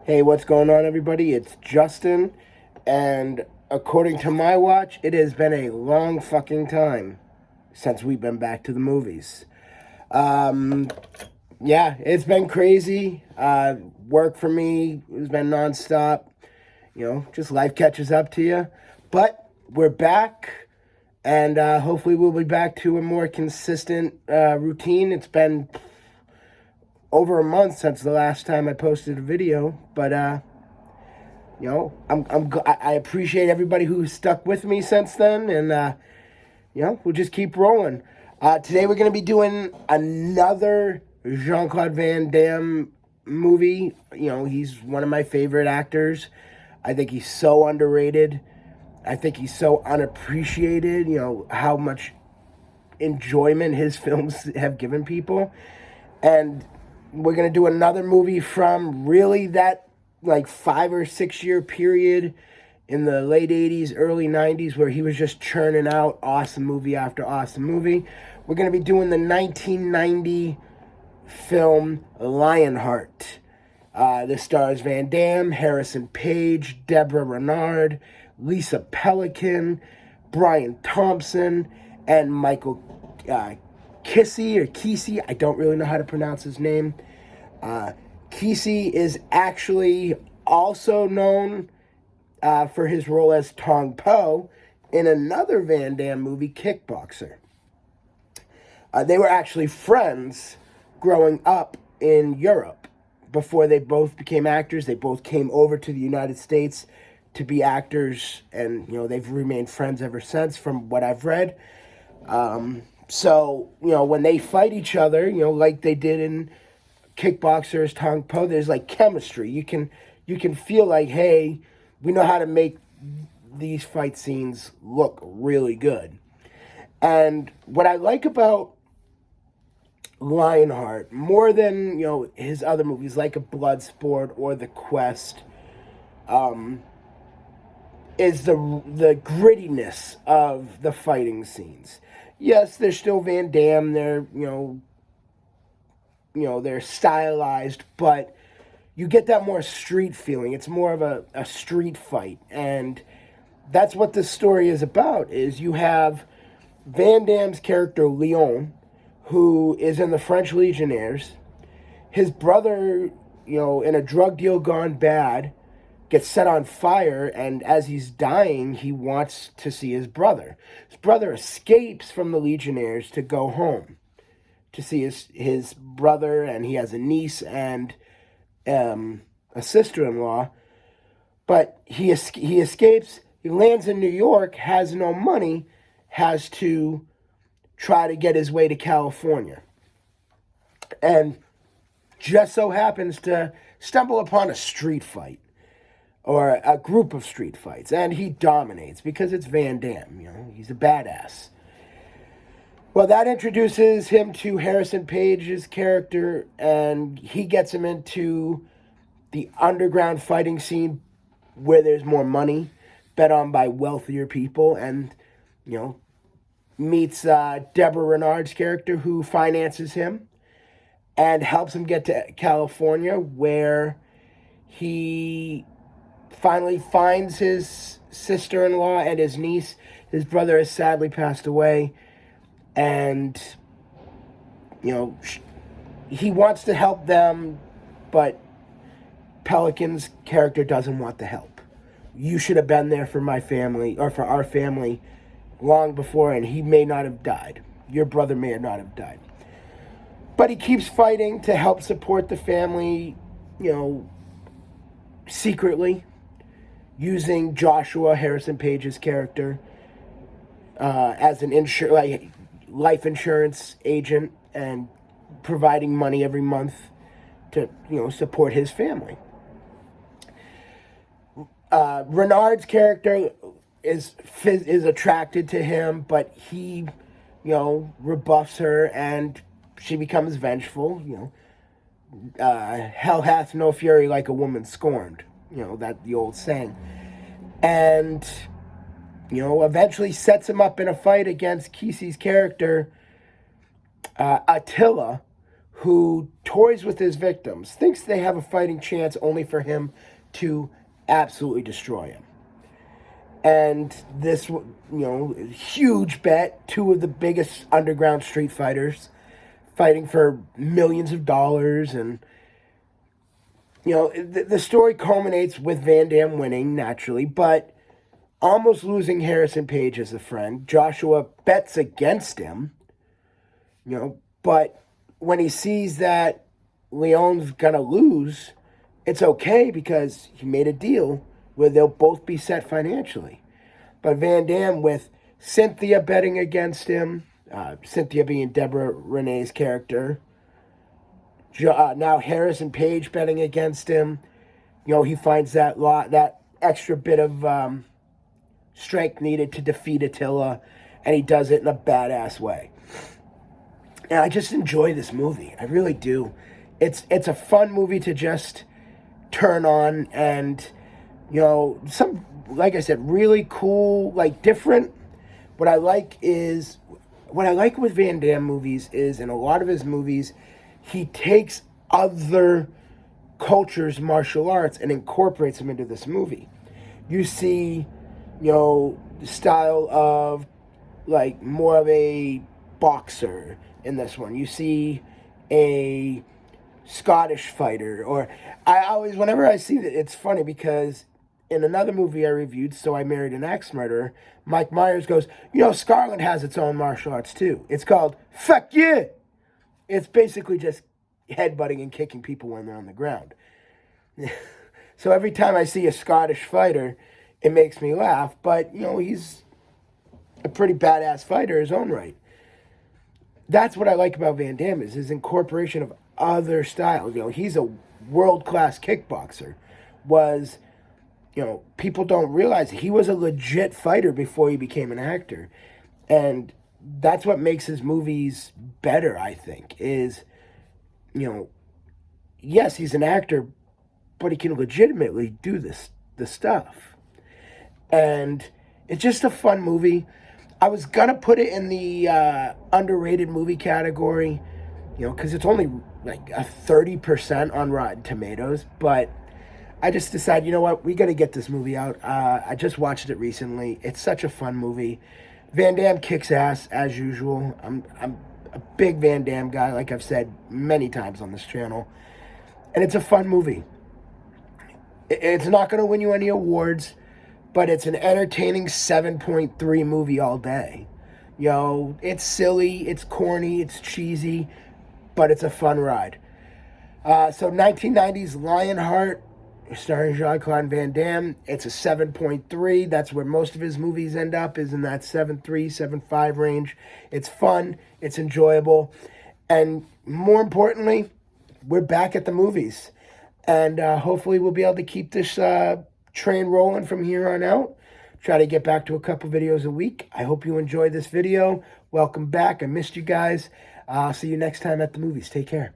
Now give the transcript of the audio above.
Hey, what's going on, everybody? It's Justin, and according to my watch, it has been a long fucking time since we've been back to the movies. Um, yeah, it's been crazy. Work for me has been nonstop. Just life catches up to you. But we're back, and hopefully we'll be back to a more consistent routine. It's been over a month since the last time I posted a video, but I appreciate everybody who's stuck with me since then, and we'll just keep rolling. Today we're gonna be doing another Jean-Claude Van Damme movie. He's one of my favorite actors. I think he's so underrated. I think he's so unappreciated. How much enjoyment his films have given people, and we're going to do another movie from really that like 5 or 6 year period in the late 80s, early 90s, where he was just churning out awesome movie after awesome movie. We're going to be doing the 1990 film Lionheart. This stars Van Damme, Harrison Page, Deborah Renard, Lisa Pelican, Brian Thompson, and Michael Kesey. I don't really know how to pronounce his name. Kesey is actually also known for his role as Tong Po in another Van Damme movie, Kickboxer. They were actually friends growing up in Europe. Before they both became actors, they both came over to the United States to be actors, and they've remained friends ever since, from what I've read. So when they fight each other, like they did in Kickboxers, Tong Po, there's like chemistry. You can feel like, hey, we know how to make these fight scenes look really good. And what I like about Lionheart, more than his other movies like a Bloodsport or The Quest, is the grittiness of the fighting scenes. Yes, they're still Van Damme. They're they're stylized, but you get that more street feeling. It's more of a street fight, and that's what this story is about. Is you have Van Damme's character Leon, who is in the French Legionnaires. His brother, in a drug deal gone bad, gets set on fire, and as he's dying, he wants to see his brother. His brother escapes from the Legionnaires to go home to see his brother, and he has a niece and a sister-in-law. But he escapes, he lands in New York, has no money, has to try to get his way to California. And just so happens to stumble upon a street fight, or a group of street fights, and he dominates because it's Van Damme. He's a badass. Well, that introduces him to Harrison Page's character, and he gets him into the underground fighting scene where there's more money bet on by wealthier people, and meets Deborah Renard's character, who finances him and helps him get to California, where he finally finds his sister-in-law and his niece. His brother has sadly passed away, and he wants to help them, but Pelican's character doesn't want the help. You should have been there for my family, or for our family, long before, and he may not have died. Your brother may not have died. But he keeps fighting to help support the family, secretly, using Joshua, Harrison Page's character, as an life insurance agent, and providing money every month to support his family. Renard's character is attracted to him, but he rebuffs her, and she becomes vengeful. Hell hath no fury like a woman scorned. That the old saying. And eventually sets him up in a fight against Kesey's character, Attila, who toys with his victims, thinks they have a fighting chance only for him to absolutely destroy him. And this, huge bet, two of the biggest underground street fighters fighting for millions of dollars. And, the story culminates with Van Damme winning, naturally, but almost losing Harrison Page as a friend. Joshua bets against him, but when he sees that Leon's gonna lose, it's okay because he made a deal where they'll both be set financially. But Van Damme, with Cynthia betting against him, Cynthia being Deborah Renee's character, now Harrison Page betting against him, he finds that extra bit of strength needed to defeat Attila, and he does it in a badass way. And I just enjoy this movie. I really do. It's a fun movie to just turn on, and some, like I said, really cool, different. What I like with Van Damme movies is, in a lot of his movies, he takes other cultures' martial arts and incorporates them into this movie. You see, the style of more of a boxer in this one. You see a Scottish fighter, or I always, whenever I see that, it's funny because in another movie I reviewed, So I Married an Axe Murderer, Mike Myers goes, Scotland has its own martial arts too. It's called Fuck Yeah! It's basically just headbutting and kicking people when they're on the ground. So every time I see a Scottish fighter, it makes me laugh, but, he's a pretty badass fighter in his own right. That's what I like about Van Damme, is his incorporation of other styles. He's a world-class kickboxer. People don't realize he was a legit fighter before he became an actor. And that's what makes his movies better, I think, is, yes, he's an actor, but he can legitimately do the stuff. And it's just a fun movie. I was going to put it in the underrated movie category, because it's only a 30% on Rotten Tomatoes. But I just decided, we got to get this movie out. I just watched it recently. It's such a fun movie. Van Damme kicks ass, as usual. I'm a big Van Damme guy, like I've said many times on this channel. And it's a fun movie. It's not going to win you any awards, but it's an entertaining 7.3 movie all day. It's silly, it's corny, it's cheesy, but it's a fun ride. So 1990s Lionheart, starring Jean-Claude Van Damme. It's a 7.3. That's where most of his movies end up, is in that 7.3, 7.5 range. It's fun, it's enjoyable, and more importantly, we're back at the movies. And hopefully we'll be able to keep this train rolling from here on out. Try to get back to a couple videos a week. I hope you enjoyed this video. Welcome back. I missed you guys. I'll see you next time at the movies. Take care.